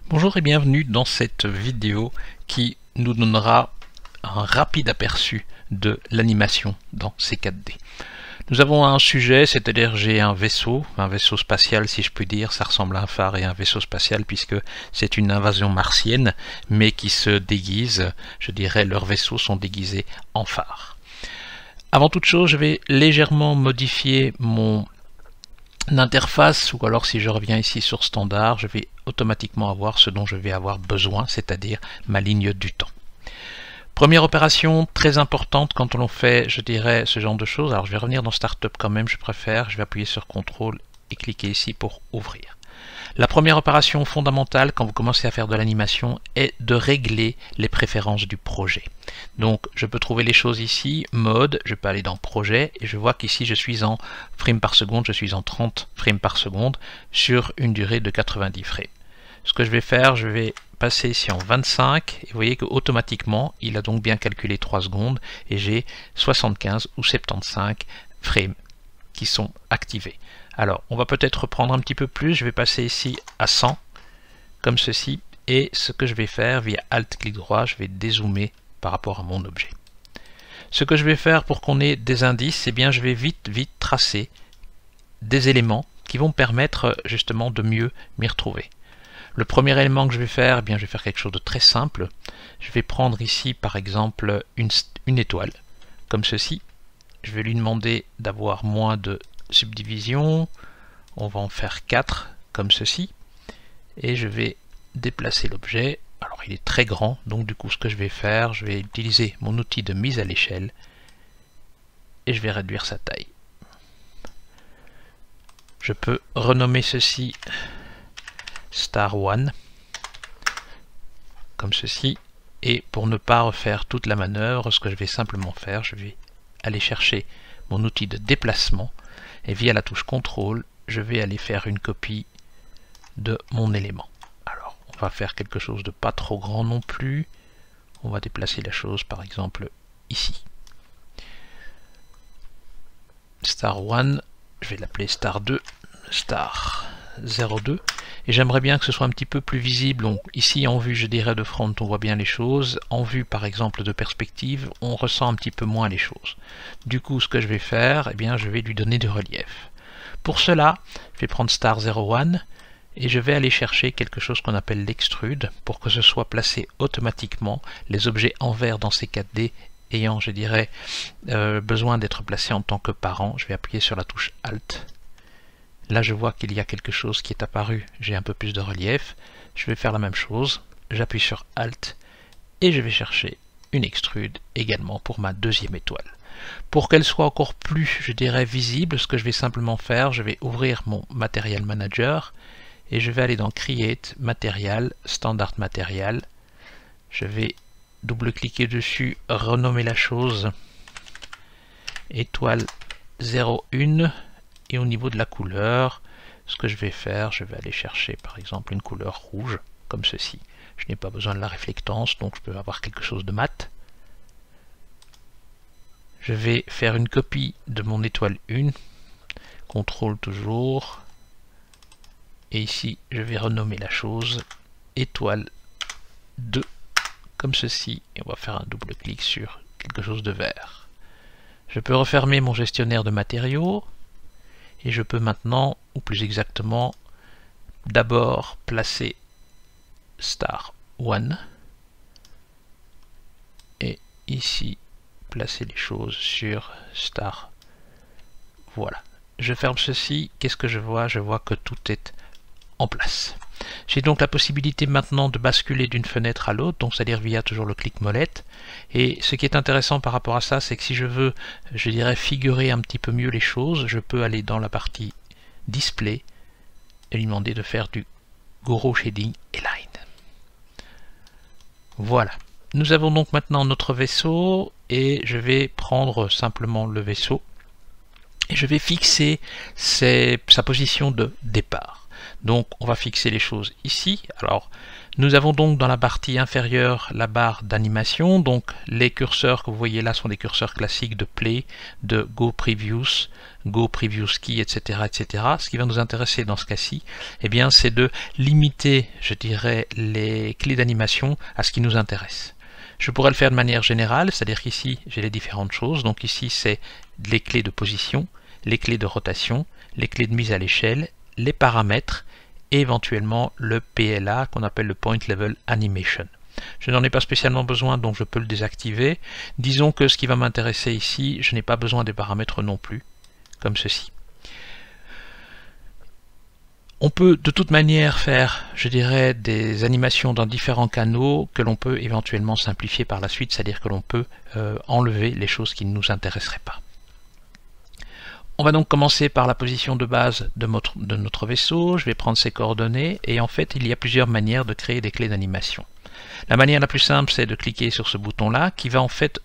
Bonjour et bienvenue dans cette vidéo qui nous donnera un rapide aperçu de l'animation dans C4D. Nous avons un sujet, c'est-à-dire j'ai un vaisseau spatial si je puis dire, ça ressemble à un phare et un vaisseau spatial puisque c'est une invasion martienne mais qui se déguise, je dirais leurs vaisseaux sont déguisés en phare. Avant toute chose, je vais légèrement modifier mon interface, ou alors si je reviens ici sur standard, je vais automatiquement avoir ce dont je vais avoir besoin, c'est-à-dire ma ligne du temps. Première opération très importante quand on fait, je dirais, ce genre de choses. Alors je vais revenir dans Startup quand même, je préfère, je vais appuyer sur CTRL et cliquer ici pour ouvrir. La première opération fondamentale quand vous commencez à faire de l'animation est de régler les préférences du projet. Donc je peux trouver les choses ici, mode, je peux aller dans projet et je vois qu'ici je suis en frames par seconde, je suis en 30 frames par seconde sur une durée de 90 frames. Ce que je vais faire, je vais passer ici en 25 et vous voyez qu'automatiquement il a donc bien calculé 3 secondes et j'ai 75 ou 75 frames qui sont activés. Alors, on va peut-être reprendre un petit peu plus. Je vais passer ici à 100, comme ceci. Et ce que je vais faire, via Alt, clic droit, je vais dézoomer par rapport à mon objet. Ce que je vais faire pour qu'on ait des indices, c'est bien je vais vite tracer des éléments qui vont me permettre justement de mieux m'y retrouver. Le premier élément que je vais faire, eh bien, je vais faire quelque chose de très simple. Je vais prendre ici, par exemple, une étoile, comme ceci. Je vais lui demander d'avoir moins de subdivision, on va en faire 4 comme ceci et je vais déplacer l'objet. Alors il est très grand, donc du coup ce que je vais faire, je vais utiliser mon outil de mise à l'échelle et je vais réduire sa taille. Je peux renommer ceci Star One comme ceci, et pour ne pas refaire toute la manœuvre, ce que je vais simplement faire, je vais aller chercher mon outil de déplacement et via la touche CTRL, je vais aller faire une copie de mon élément. Alors, on va faire quelque chose de pas trop grand non plus. On va déplacer la chose, par exemple, ici. Star 1, je vais l'appeler Star 2, Star 02. Et j'aimerais bien que ce soit un petit peu plus visible. Donc, ici, en vue, je dirais de front, on voit bien les choses. En vue, par exemple, de perspective, on ressent un petit peu moins les choses. Du coup, ce que je vais faire, eh bien, je vais lui donner du relief. Pour cela, je vais prendre Star 01 et je vais aller chercher quelque chose qu'on appelle l'extrude pour que ce soit placé automatiquement, les objets en vert dans C4D ayant, je dirais, besoin d'être placés en tant que parent. Je vais appuyer sur la touche Alt. Là, je vois qu'il y a quelque chose qui est apparu. J'ai un peu plus de relief. Je vais faire la même chose. J'appuie sur Alt et je vais chercher une extrude également pour ma deuxième étoile. Pour qu'elle soit encore plus, je dirais, visible, ce que je vais simplement faire, je vais ouvrir mon Material Manager et je vais aller dans Create, Material, Standard Material. Je vais double-cliquer dessus, renommer la chose étoile 01. Et au niveau de la couleur, ce que je vais faire, je vais aller chercher par exemple une couleur rouge, comme ceci. Je n'ai pas besoin de la réflectance, donc je peux avoir quelque chose de mat. Je vais faire une copie de mon étoile 1, CTRL toujours, et ici je vais renommer la chose étoile 2, comme ceci, et on va faire un double clic sur quelque chose de vert. Je peux refermer mon gestionnaire de matériaux, et je peux maintenant, ou plus exactement, d'abord placer Star 1 et ici placer les choses sur Star. Voilà. Je ferme ceci. Qu'est-ce que je vois? Je vois que tout est en place. J'ai donc la possibilité maintenant de basculer d'une fenêtre à l'autre, donc c'est-à-dire via toujours le clic molette. Et ce qui est intéressant par rapport à ça, c'est que si je veux, je dirais, figurer un petit peu mieux les choses, je peux aller dans la partie Display et lui demander de faire du Goro Shading et Line. Voilà. Nous avons donc maintenant notre vaisseau et je vais prendre simplement le vaisseau et je vais fixer sa position de départ. Donc on va fixer les choses ici. Alors nous avons donc dans la partie inférieure la barre d'animation. Donc les curseurs que vous voyez là sont des curseurs classiques de Play, de Go Previous, Go Previous Key, etc., etc. Ce qui va nous intéresser dans ce cas-ci, eh bien, c'est de limiter, je dirais, les clés d'animation à ce qui nous intéresse. Je pourrais le faire de manière générale, c'est-à-dire qu'ici j'ai les différentes choses. Donc ici c'est les clés de position, les clés de rotation, les clés de mise à l'échelle, les paramètres et éventuellement le PLA qu'on appelle le Point Level Animation. Je n'en ai pas spécialement besoin, donc je peux le désactiver. Disons que ce qui va m'intéresser ici, je n'ai pas besoin des paramètres non plus, comme ceci. On peut de toute manière faire, je dirais, des animations dans différents canaux que l'on peut éventuellement simplifier par la suite, c'est-à-dire que l'on peut enlever les choses qui ne nous intéresseraient pas. On va donc commencer par la position de base de notre vaisseau. Je vais prendre ses coordonnées et en fait il y a plusieurs manières de créer des clés d'animation. La manière la plus simple, c'est de cliquer sur ce bouton-là qui va en fait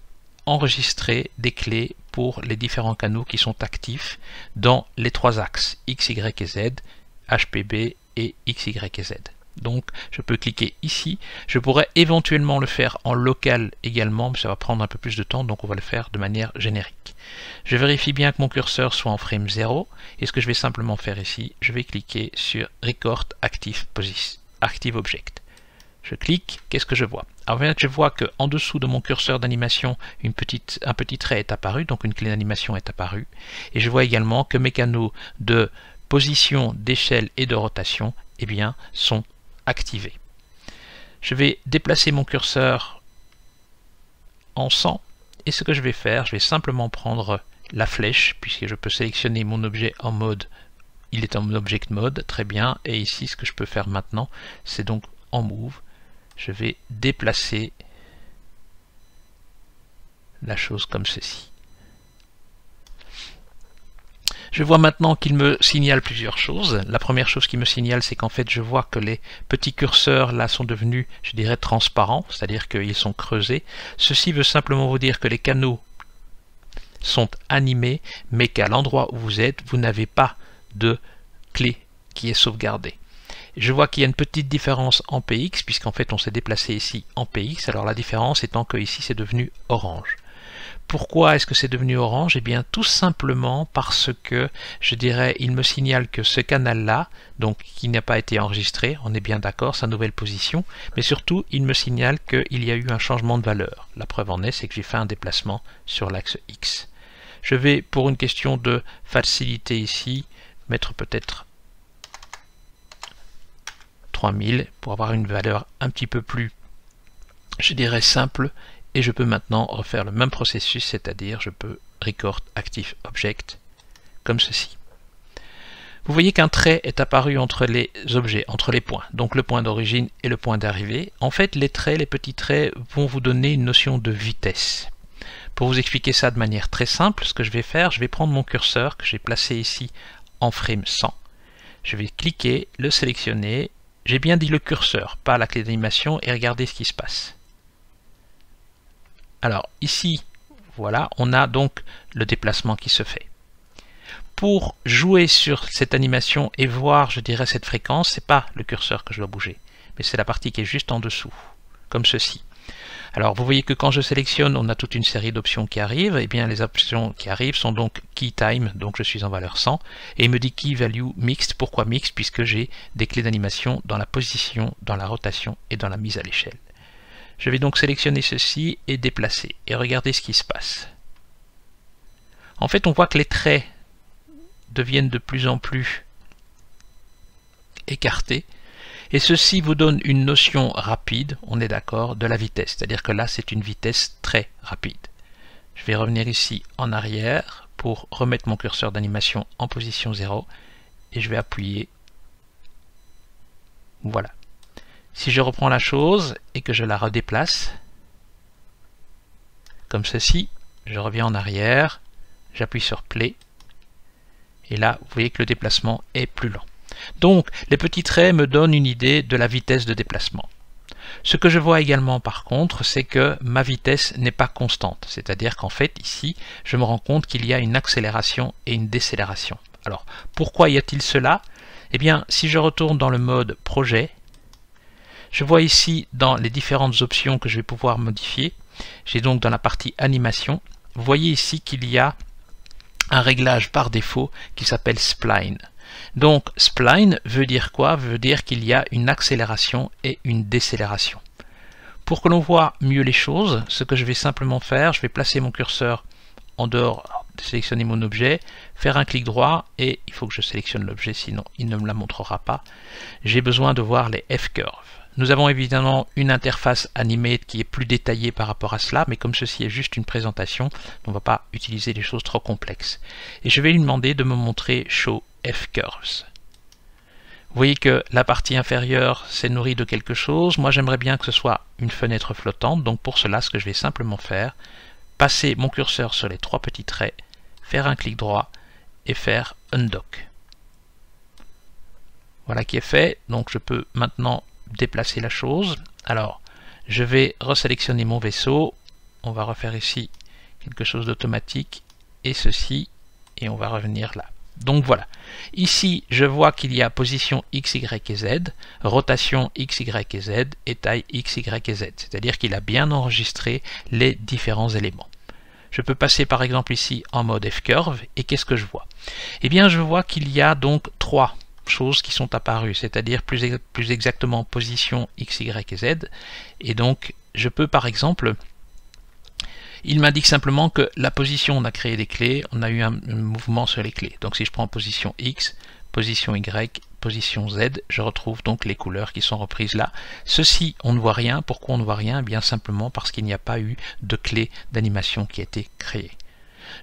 enregistrer des clés pour les différents canaux qui sont actifs dans les trois axes X, Y et Z, HPB et X, Y et Z. Donc je peux cliquer ici. Je pourrais éventuellement le faire en local également, mais ça va prendre un peu plus de temps, donc on va le faire de manière générique. Je vérifie bien que mon curseur soit en frame 0, et ce que je vais simplement faire ici, je vais cliquer sur Record Active Object. Je clique, qu'est-ce que je vois? Alors je vois qu'en dessous de mon curseur d'animation, un petit trait est apparu, donc une clé d'animation est apparue, et je vois également que mes canaux de position, d'échelle et de rotation, eh bien, sont activés. Je vais déplacer mon curseur en 100, et ce que je vais faire, je vais simplement prendre la flèche, puisque je peux sélectionner mon objet en mode, il est en object mode, très bien, et ici ce que je peux faire maintenant, c'est donc en move, je vais déplacer la chose comme ceci. Je vois maintenant qu'il me signale plusieurs choses. La première chose qu'il me signale, c'est qu'en fait, je vois que les petits curseurs là sont devenus, je dirais, transparents, c'est-à-dire qu'ils sont creusés. Ceci veut simplement vous dire que les canaux sont animés, mais qu'à l'endroit où vous êtes, vous n'avez pas de clé qui est sauvegardée. Je vois qu'il y a une petite différence en PX, puisqu'en fait, on s'est déplacé ici en PX. Alors la différence étant que ici, c'est devenu orange. Pourquoi est-ce que c'est devenu orange? Eh bien tout simplement parce que, je dirais, il me signale que ce canal-là, donc qui n'a pas été enregistré, on est bien d'accord, sa nouvelle position, mais surtout il me signale qu'il y a eu un changement de valeur. La preuve en est, c'est que j'ai fait un déplacement sur l'axe X. Je vais, pour une question de facilité ici, mettre peut-être 3000 pour avoir une valeur un petit peu plus, je dirais, simple. Et je peux maintenant refaire le même processus, c'est-à-dire je peux Record Active Object comme ceci. Vous voyez qu'un trait est apparu entre les objets, entre les points, donc le point d'origine et le point d'arrivée. En fait, les traits, les petits traits vont vous donner une notion de vitesse. Pour vous expliquer ça de manière très simple, ce que je vais faire, je vais prendre mon curseur que j'ai placé ici en frame 100. Je vais cliquer, le sélectionner. J'ai bien dit le curseur, pas la clé d'animation, et regardez ce qui se passe. Alors ici, voilà, on a donc le déplacement qui se fait. Pour jouer sur cette animation et voir, je dirais, cette fréquence, c'est pas le curseur que je dois bouger, mais c'est la partie qui est juste en dessous, comme ceci. Alors vous voyez que quand je sélectionne, on a toute une série d'options qui arrivent, et bien les options qui arrivent sont donc Key Time, donc je suis en valeur 100, et il me dit Key Value Mixed. Pourquoi Mixed? Puisque j'ai des clés d'animation dans la position, dans la rotation et dans la mise à l'échelle. Je vais donc sélectionner ceci et déplacer. Et regardez ce qui se passe. En fait, on voit que les traits deviennent de plus en plus écartés. Et ceci vous donne une notion rapide, on est d'accord, de la vitesse. C'est-à-dire que là, c'est une vitesse très rapide. Je vais revenir ici en arrière pour remettre mon curseur d'animation en position 0. Et je vais appuyer. Voilà. Si je reprends la chose et que je la redéplace, comme ceci, je reviens en arrière, j'appuie sur Play, et là, vous voyez que le déplacement est plus lent. Donc, les petits traits me donnent une idée de la vitesse de déplacement. Ce que je vois également, par contre, c'est que ma vitesse n'est pas constante. C'est-à-dire qu'en fait, ici, je me rends compte qu'il y a une accélération et une décélération. Alors, pourquoi y a-t-il cela? Eh bien, si je retourne dans le mode projet, je vois ici dans les différentes options que je vais pouvoir modifier, j'ai donc dans la partie animation, vous voyez ici qu'il y a un réglage par défaut qui s'appelle Spline. Donc Spline veut dire quoi? Veut dire qu'il y a une accélération et une décélération. Pour que l'on voit mieux les choses, ce que je vais simplement faire, je vais placer mon curseur en dehors, sélectionner mon objet, faire un clic droit et il faut que je sélectionne l'objet sinon il ne me la montrera pas. J'ai besoin de voir les F-curves. Nous avons évidemment une interface animée qui est plus détaillée par rapport à cela, mais comme ceci est juste une présentation, on ne va pas utiliser des choses trop complexes. Et je vais lui demander de me montrer Show F-curves. Vous voyez que la partie inférieure s'est nourrie de quelque chose. Moi j'aimerais bien que ce soit une fenêtre flottante, donc pour cela ce que je vais simplement faire, passer mon curseur sur les trois petits traits, faire un clic droit et faire Undock. Voilà qui est fait, donc je peux maintenant déplacer la chose. Alors, je vais resélectionner mon vaisseau. On va refaire ici quelque chose d'automatique et ceci, et on va revenir là. Donc voilà. Ici, je vois qu'il y a position X, Y et Z, rotation X, Y et Z et taille X, Y et Z. C'est-à-dire qu'il a bien enregistré les différents éléments. Je peux passer par exemple ici en mode F-curve et qu'est-ce que je vois? Eh bien, je vois qu'il y a donc trois choses qui sont apparues, c'est-à-dire plus exactement position X, Y et Z. Et donc, je peux par exemple, il m'indique simplement que la position, on a créé des clés, on a eu un mouvement sur les clés. Donc si je prends position X, position Y, position Z, je retrouve donc les couleurs qui sont reprises là. Ceci, on ne voit rien. Pourquoi on ne voit rien? Eh bien simplement parce qu'il n'y a pas eu de clé d'animation qui a été créée.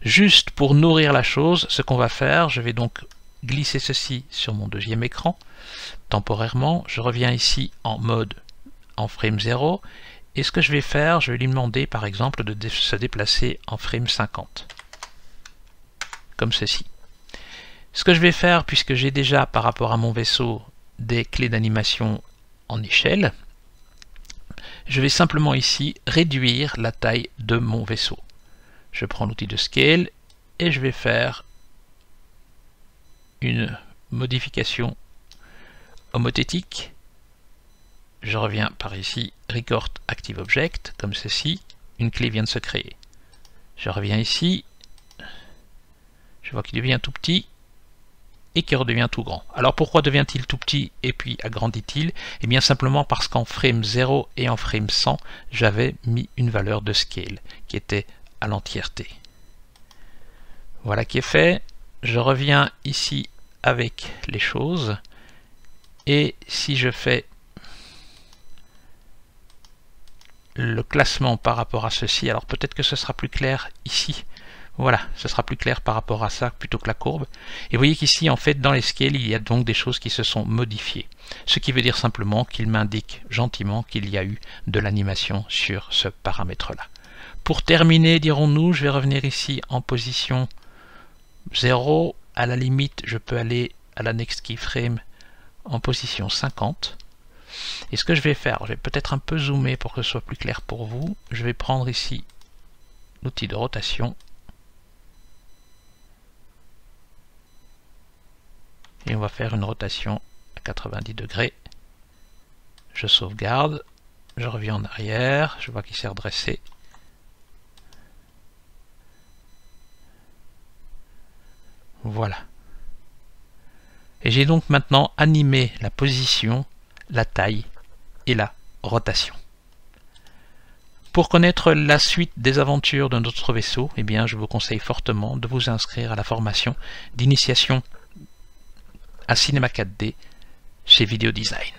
Juste pour nourrir la chose, ce qu'on va faire, je vais donc glisser ceci sur mon deuxième écran. Temporairement, je reviens ici en mode en frame 0. Et ce que je vais faire, je vais lui demander par exemple de se déplacer en frame 50. Comme ceci. Ce que je vais faire, puisque j'ai déjà par rapport à mon vaisseau des clés d'animation en échelle, je vais simplement ici réduire la taille de mon vaisseau. Je prends l'outil de Scale et je vais faire une modification homothétique. Je reviens par ici, Record Active Object, comme ceci, une clé vient de se créer. Je reviens ici, je vois qu'il devient tout petit et qu'il redevient tout grand. Alors pourquoi devient-il tout petit et puis agrandit-il? Eh bien simplement parce qu'en frame 0 et en frame 100, j'avais mis une valeur de scale qui était à l'entièreté. Voilà qui est fait. Je reviens ici avec les choses et si je fais le classement par rapport à ceci, alors peut-être que ce sera plus clair ici. Voilà, ce sera plus clair par rapport à ça plutôt que la courbe. Et vous voyez qu'ici, en fait, dans les scales, il y a donc des choses qui se sont modifiées. Ce qui veut dire simplement qu'il m'indique gentiment qu'il y a eu de l'animation sur ce paramètre-là. Pour terminer, dirons-nous, je vais revenir ici en position 0. À la limite, je peux aller à la Next Keyframe en position 50. Et ce que je vais faire, je vais peut-être un peu zoomer pour que ce soit plus clair pour vous. Je vais prendre ici l'outil de rotation. Et on va faire une rotation à 90 degrés. Je sauvegarde. Je reviens en arrière. Je vois qu'il s'est redressé. Voilà. Et j'ai donc maintenant animé la position, la taille et la rotation. Pour connaître la suite des aventures de notre vaisseau, eh bien, je vous conseille fortement de vous inscrire à la formation d'initiation à Cinema 4D chez Video Design.